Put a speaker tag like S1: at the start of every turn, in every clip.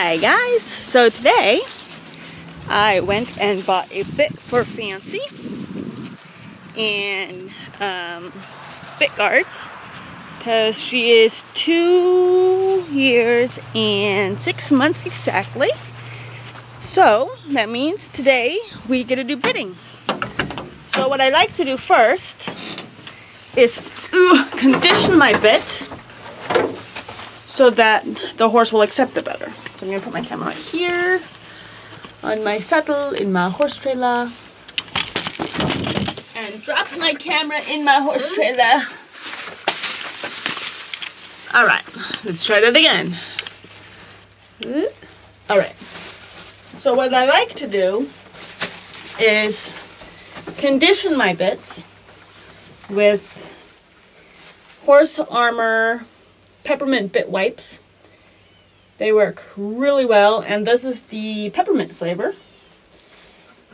S1: Hi guys, so today I went and bought a bit for Fancy and bit guards because she is 2 years and 6 months exactly. So that means today we get to do bitting. So what I like to do first is condition my bit so that the horse will accept it better. So I'm going to put my camera right here on my saddle in my horse trailer and drop my camera in my horse trailer. Alright, let's try that again. Alright, so what I like to do is condition my bits with Horse Armor peppermint bit wipes. They work really well, and this is the peppermint flavor,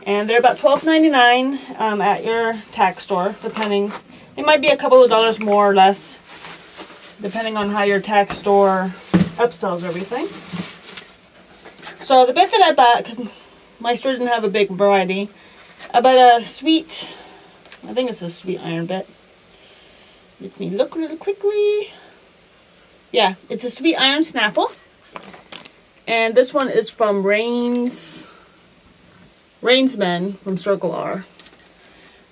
S1: and they're about $12.99 at your tack store, depending. It might be a couple of dollars more or less depending on how your tack store upsells everything. So the bit that I bought, because my store didn't have a big variety, I bought a sweet, I think it's a sweet iron bit. Let me look really quickly. Yeah, it's a sweet iron snaffle. And this one is from Rainsman from Circle R.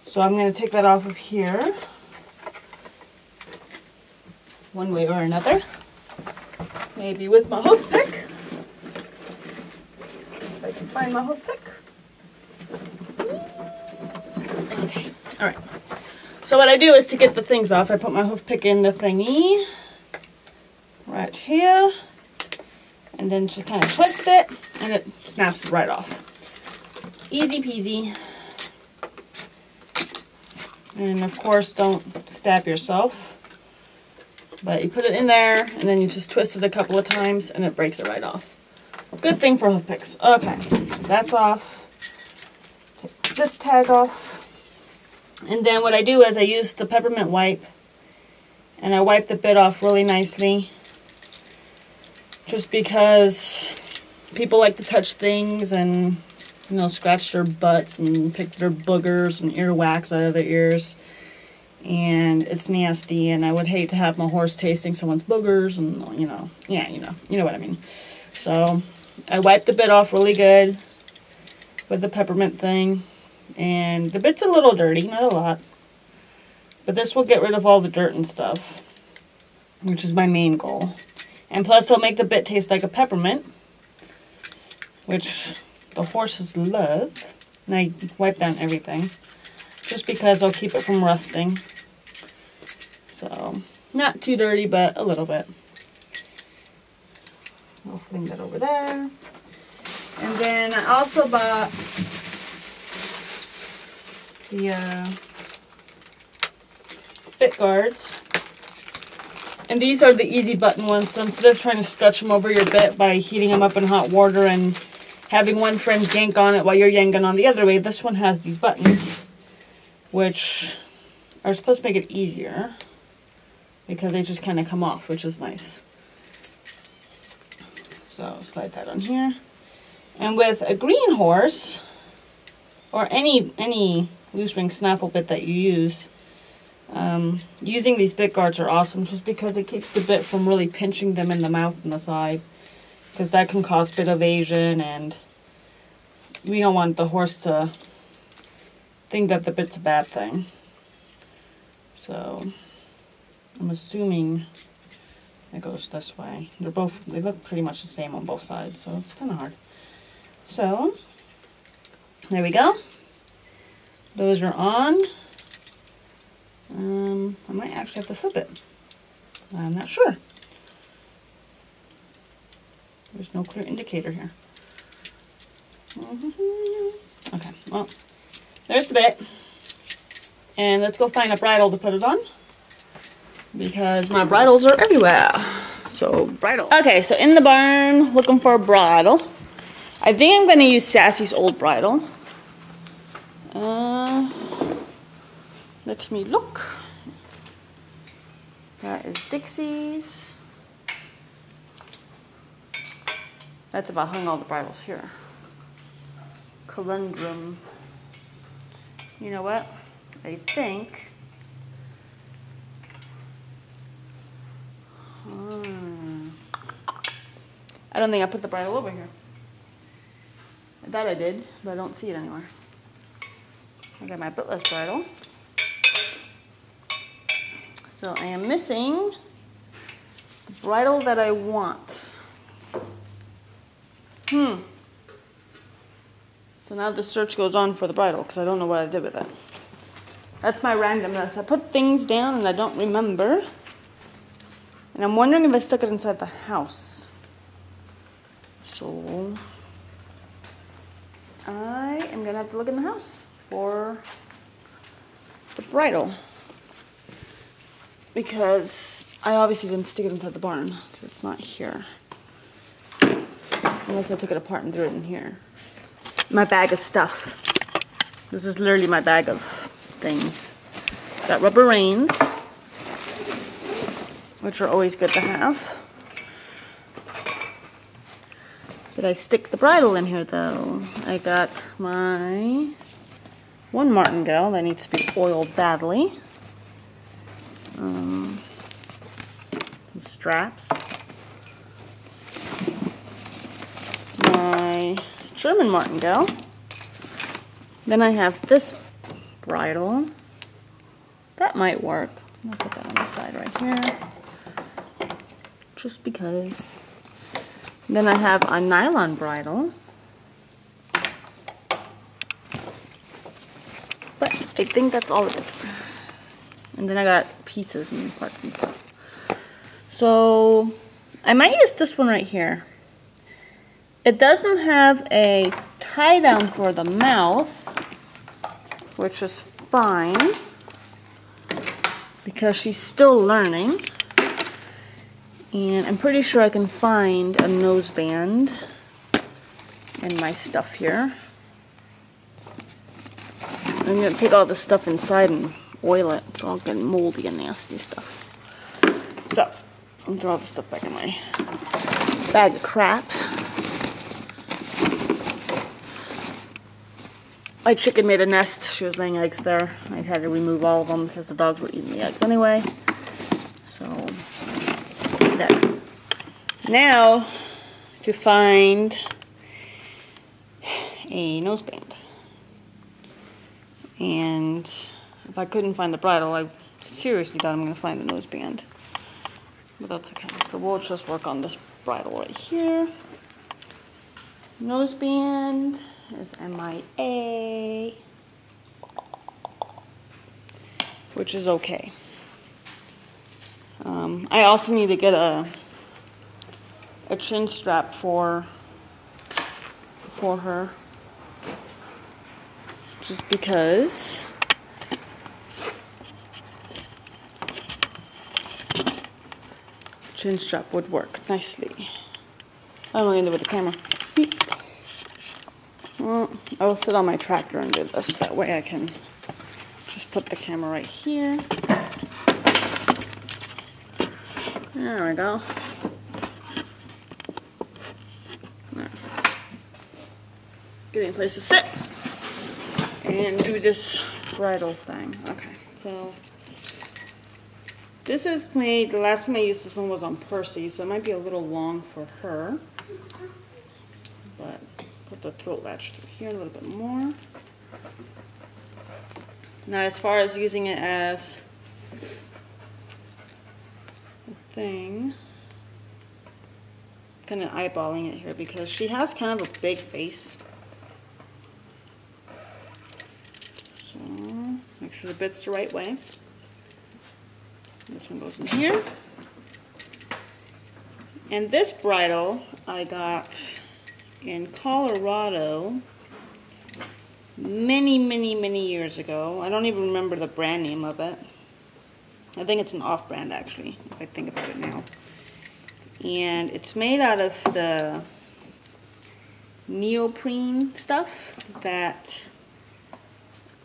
S1: So I'm going to take that off of here, one way or another. Maybe with my hoof pick. If I can find my hoof pick. Okay, alright. So what I do is to get the things off, I put my hoof pick in the thingy right here, and then just kind of twist it, and it snaps right off. Easy peasy. And of course, don't stab yourself, but you put it in there, and then you just twist it a couple of times, and it breaks it right off. Good thing for hoof picks. Okay, that's off. Take this tag off. And then what I do is I use the peppermint wipe, and I wipe the bit off really nicely. Just because people like to touch things and, you know, scratch their butts and pick their boogers and earwax out of their ears. And it's nasty, and I would hate to have my horse tasting someone's boogers and, you know, yeah, you know what I mean. So I wipe the bit off really good with the peppermint thing. And the bit's a little dirty, not a lot. But this will get rid of all the dirt and stuff, which is my main goal. And plus, it'll make the bit taste like a peppermint, which the horses love. And I wipe down everything, just because I'll keep it from rusting. So, not too dirty, but a little bit. I'll fling that over there. And then I also bought the bit guards. And these are the easy button ones, so instead of trying to stretch them over your bit by heating them up in hot water and having one friend yank on it while you're yanking on the other way, this one has these buttons, which are supposed to make it easier because they just kind of come off, which is nice. So slide that on here. And with a green horse, or any loose ring snaffle bit that you use, using these bit guards are awesome just because it keeps the bit from really pinching them in the mouth and the side, because that can cause bit evasion, and we don't want the horse to think that the bit's a bad thing. So I'm assuming it goes this way. They look pretty much the same on both sides, so it's kind of hard. So there we go. Those are on. I might actually have to flip it. I'm not sure. There's no clear indicator here. Okay, well, there's the bit. And let's go find a bridle to put it on, because my bridles are everywhere. So, bridle. Okay, so in the barn, looking for a bridle. I think I'm going to use Sassy's old bridle. Let me look. That is Dixie's. That's about hung all the bridles here. Conundrum. You know what? I think. I don't think I put the bridle over here. I thought I did, but I don't see it anywhere. I got my bitless bridle. So I am missing the bridle that I want. So now the search goes on for the bridle because I don't know what I did with it. That's my randomness. I put things down and I don't remember. And I'm wondering if I stuck it inside the house. So I am gonna have to look in the house for the bridle. Because I obviously didn't stick it inside the barn because it's not here. Unless I took it apart and threw it in here. My bag of stuff. This is literally my bag of things. Got rubber reins, which are always good to have. Did I stick the bridle in here though? I got my one martingale that needs to be oiled badly. Some straps. My German martingale. Then I have this bridle. That might work. I'll put that on the side right here. Just because. Then I have a nylon bridle. But I think that's all of it. And then I got pieces and parts and stuff. So I might use this one right here. It doesn't have a tie down for the mouth, which is fine because she's still learning. And I'm pretty sure I can find a noseband in my stuff here. I'm going to put all this stuff inside and oil it. It's all getting moldy and nasty stuff. So, I'm going to throw all this stuff back in my bag of crap. My chicken made a nest. She was laying eggs there. I had to remove all of them because the dogs were eating the eggs anyway. So, there. Now, to find a noseband. And if I couldn't find the bridle, I seriously thought I'm going to find the noseband. But that's okay. So we'll just work on this bridle right here. Noseband is MIA, which is okay. I also need to get a chin strap for her, just because chin strap would work nicely. I'm going to do it with the camera. Well, I will sit on my tractor and do this. That way I can just put the camera right here. There we go. There. Getting a place to sit and do this bridle thing. Okay, so this is made, the last time I used this one was on Percy, so it might be a little long for her. But put the throat latch through here a little bit more. Now, as far as using it as a thing, I'm kind of eyeballing it here because she has kind of a big face. So, make sure the bit's the right way. This one goes in here. And this bridle I got in Colorado many years ago. I don't even remember the brand name of it. I think it's an off-brand actually, if I think about it now. And it's made out of the neoprene stuff that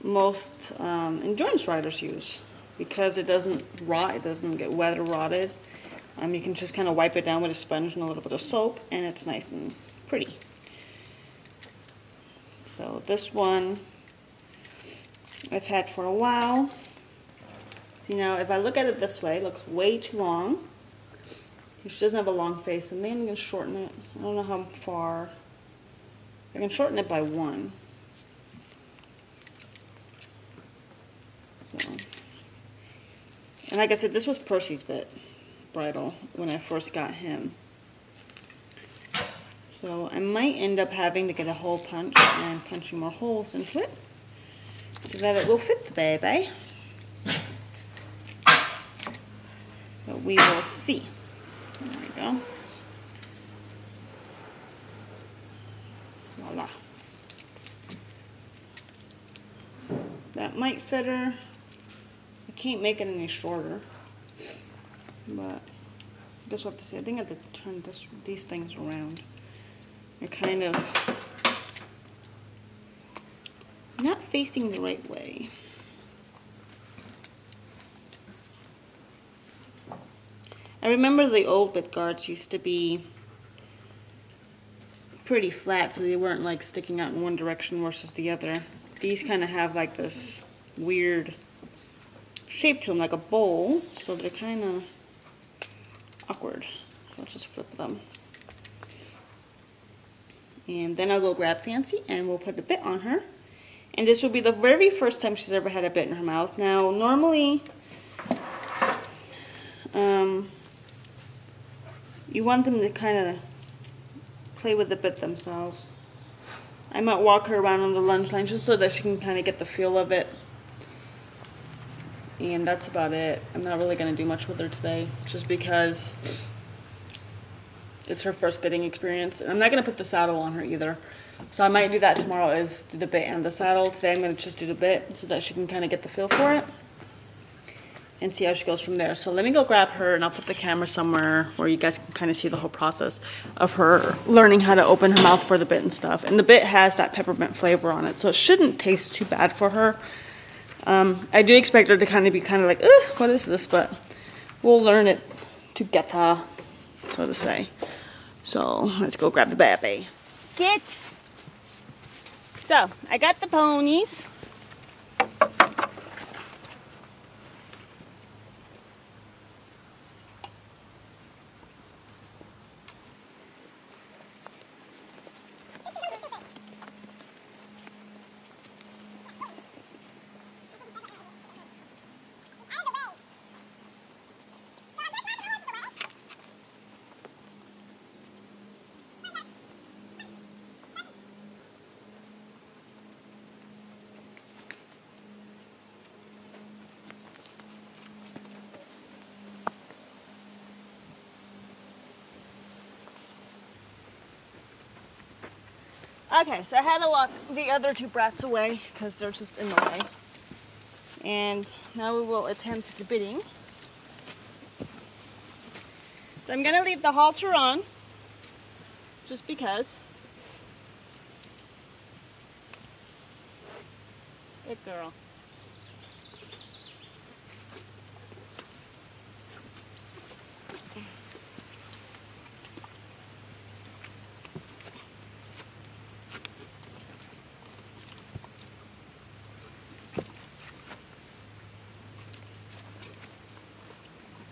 S1: most endurance riders use because it doesn't rot, it doesn't get weather rotted. You can just kind of wipe it down with a sponge and a little bit of soap and it's nice and pretty. So this one I've had for a while. See, now if I look at it this way, it looks way too long. She doesn't have a long face, and then I'm going to shorten it. I don't know how far. I can shorten it by 1. So. And like I said, this was Percy's bridle when I first got him. So I might end up having to get a hole punch and punching more holes into it so that it will fit the baby. But we will see. There we go. Voila. That might fit her. I can't make it any shorter. But I guess what I have to say, I think I have to turn these things around. They're kind of not facing the right way. I remember the old bit guards used to be pretty flat, so they weren't like sticking out in one direction versus the other. These kind of have like this weird shape to them, like a bowl, so they're kind of awkward. So I'll just flip them. And then I'll go grab Fancy and we'll put a bit on her. And this will be the very first time she's ever had a bit in her mouth. Now, normally, you want them to kind of play with the bit themselves. I might walk her around on the lunge line just so that she can kind of get the feel of it. And that's about it. I'm not really going to do much with her today, just because it's her first bitting experience. And I'm not going to put the saddle on her either. So I might do that tomorrow, is do the bit and the saddle. Today I'm going to just do the bit so that she can kind of get the feel for it and see how she goes from there. So let me go grab her and I'll put the camera somewhere where you guys can kind of see the whole process of her learning how to open her mouth for the bit and stuff. And the bit has that peppermint flavor on it, so it shouldn't taste too bad for her. I do expect her to kind of be like, ugh, what is this? But we'll learn it together, so to say. So let's go grab the baby. Get. So I got the ponies. Okay, so I had to lock the other two brats away because they're just in the way. And now we will attempt the bitting. So I'm going to leave the halter on, just because. Good girl.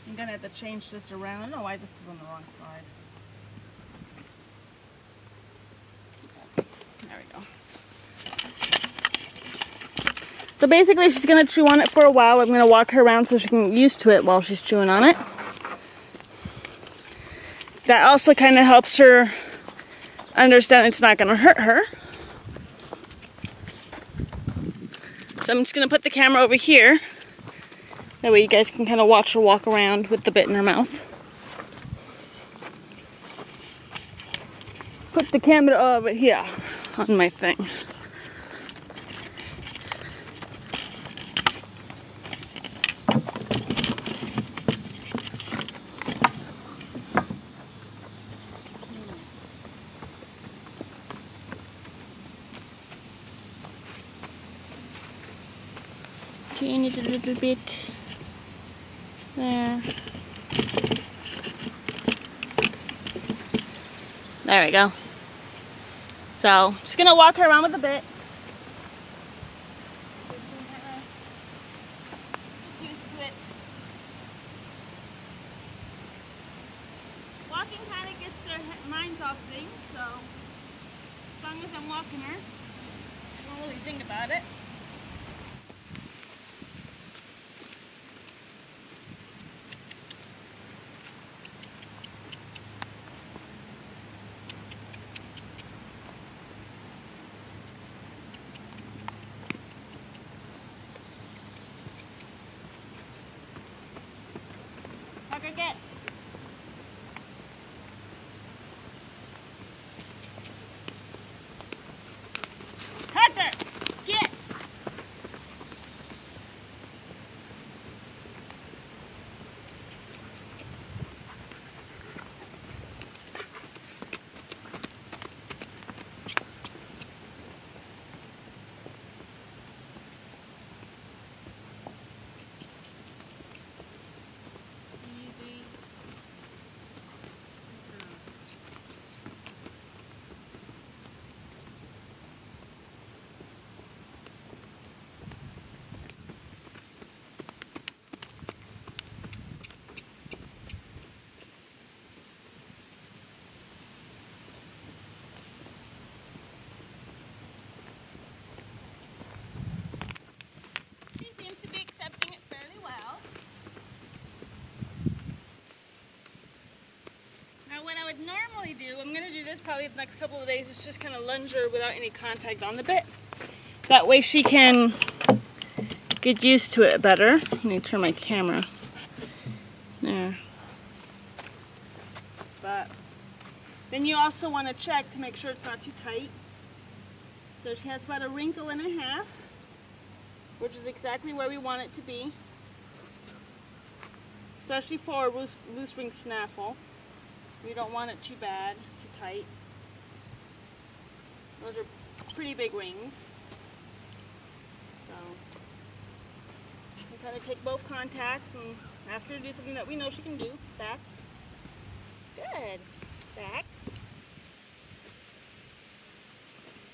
S1: I'm gonna have to change this around. I don't know why this is on the wrong side. There we go. So basically she's gonna chew on it for a while. I'm gonna walk her around so she can get used to it while she's chewing on it. That also kind of helps her understand it's not gonna hurt her. So I'm just gonna put the camera over here. That way you guys can kind of watch her walk around with the bit in her mouth. Put the camera over here on my thing. Change it a little bit. There. There we go. So, just gonna walk her around with a bit. Used to it. Walking kind of gets their minds off things, so as long as I'm walking her, she won't really think about it. Get. Tucker, get. What I would normally do, I'm going to do this probably the next couple of days, is just kind of lunge her without any contact on the bit. That way she can get used to it better. Let me turn my camera. There. But then you also want to check to make sure it's not too tight. So she has about a wrinkle and a half, which is exactly where we want it to be. Especially for a loose ring snaffle. We don't want it too bad, too tight. Those are pretty big rings. So, we kind of take both contacts and ask her to do something that we know she can do. Back. Good. Back.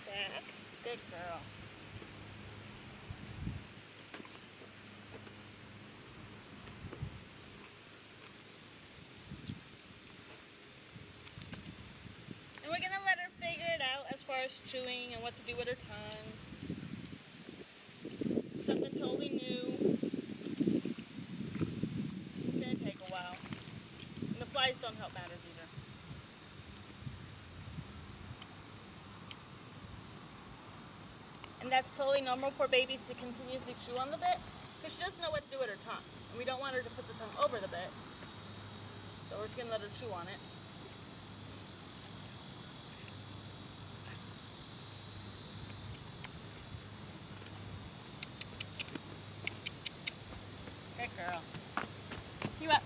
S1: Back. Good girl. As far as chewing and what to do with her tongue. Something totally new. It's going to take a while. And the flies don't help matters either. And that's totally normal for babies to continuously chew on the bit, because she doesn't know what to do with her tongue. And we don't want her to put the tongue over the bit. So we're just going to let her chew on it. Good girl. You up.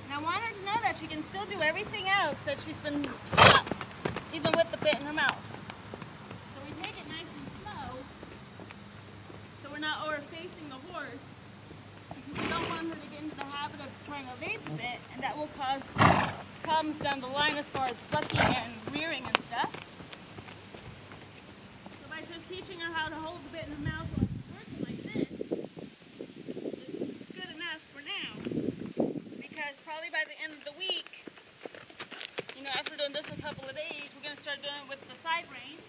S1: And I want her to know that she can still do everything else that she's been taught, even with the bit in her mouth. So we take it nice and slow, so we're not over-facing the horse. Because we don't want her to get into the habit of trying to evade the bit, and that will cause problems down the line as far as bucking and rearing and stuff. So by just teaching her how to hold the bit in her mouth while she's working like this is good enough for now. Because probably by the end of the week, you know, after doing this a couple of days, we're going to start doing it with the side rein.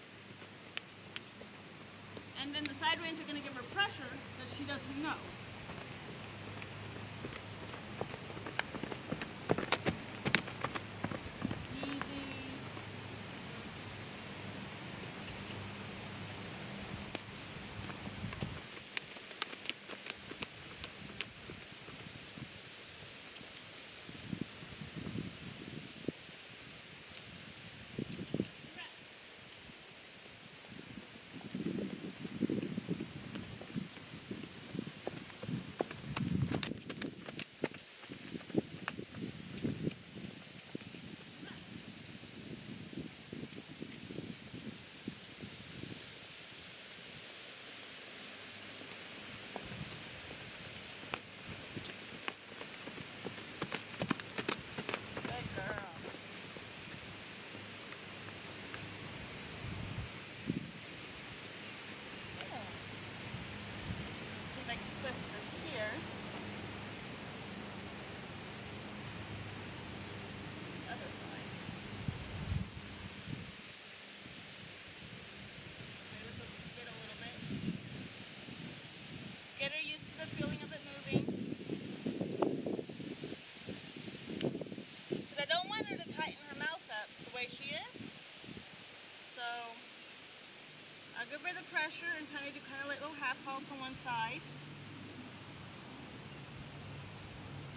S1: And then the side reins are going to give her pressure that she doesn't know.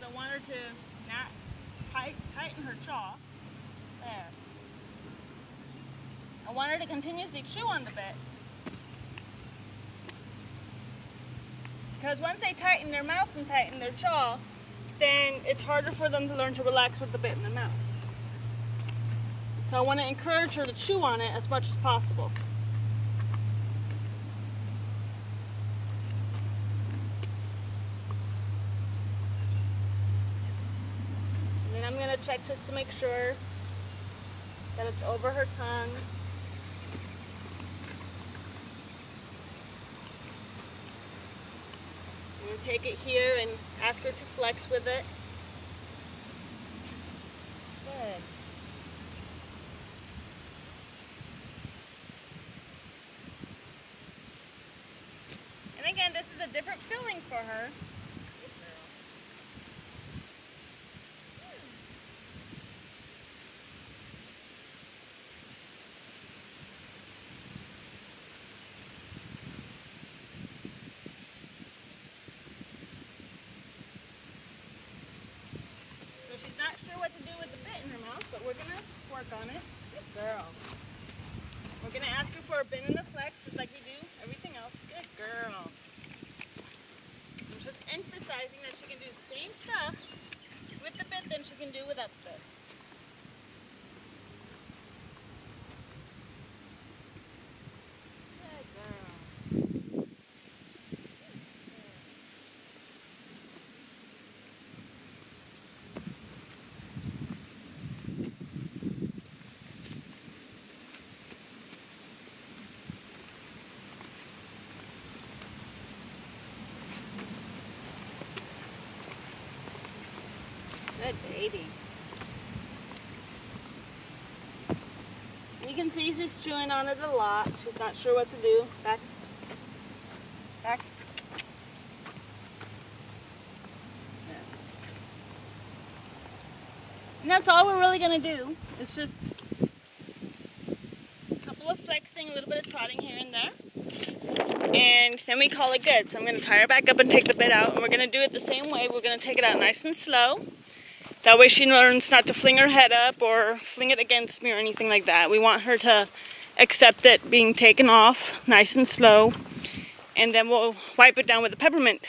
S1: I want her to not tighten her jaw. There. I want her to continuously chew on the bit. Because once they tighten their mouth and tighten their jaw, then it's harder for them to learn to relax with the bit in the mouth. So I want to encourage her to chew on it as much as possible. And then I'm going to check just to make sure that it's over her tongue. I'm going to take it here and ask her to flex with it. Good. And again, this is a different filling for her. She's not sure what to do with the bit in her mouth, but we're going to work on it. Good girl. We're going to ask her for a bend and a flex, just like we do everything else. Good girl. I'm just emphasizing that she can do the same stuff with the bit than she can do without the bit. Good girl. Good baby. You can see she's chewing on it a lot. She's not sure what to do. Back. Back. There. And that's all we're really going to do. It's just a couple of flexing, a little bit of trotting here and there. And then we call it good. So I'm going to tie her back up and take the bit out. And we're going to do it the same way. We're going to take it out nice and slow. That way she learns not to fling her head up or fling it against me or anything like that. We want her to accept it being taken off nice and slow. And then we'll wipe it down with the peppermint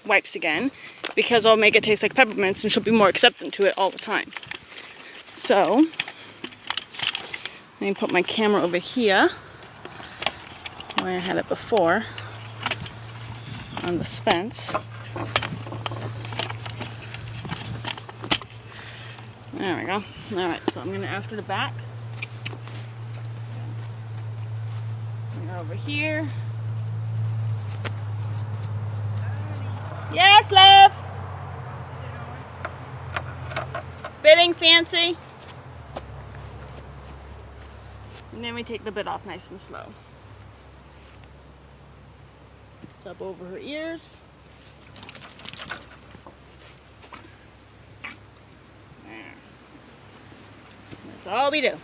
S1: wipes again, because it'll make it taste like peppermints and she'll be more acceptant to it all the time. So, let me put my camera over here, where I had it before, on this fence. There we go. Alright, so I'm going to ask her to back. Bring her over here. Yes, love? Bitting fancy? And then we take the bit off nice and slow. It's up over her ears. That's all we do.